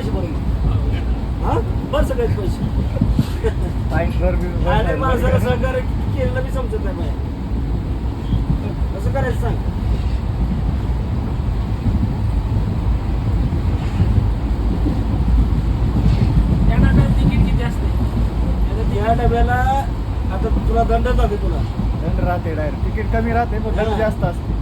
पैसे भरून हा बरं सगळे पैसे आणि माणसाला सहकार्य केलेलं बी समजत नाही बाहेर कसं करायचं सांग तिकीट किती असते या डब्याला आता तुला दंड जाते तुला दंड राहते डायरेक्ट तिकीट कमी राहते पण दंड जास्त असते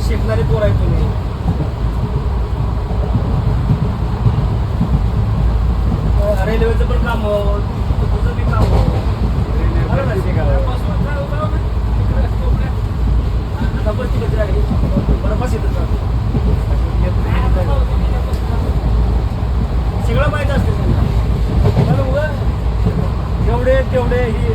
शिकणारे पोर आहे तुम्ही रेल्वेचं पण काम तुझं बी काम आता बस तिकडे आहे बरं बस येतं सगळं माहीत असते त्यांना जेवढे तेवढे ही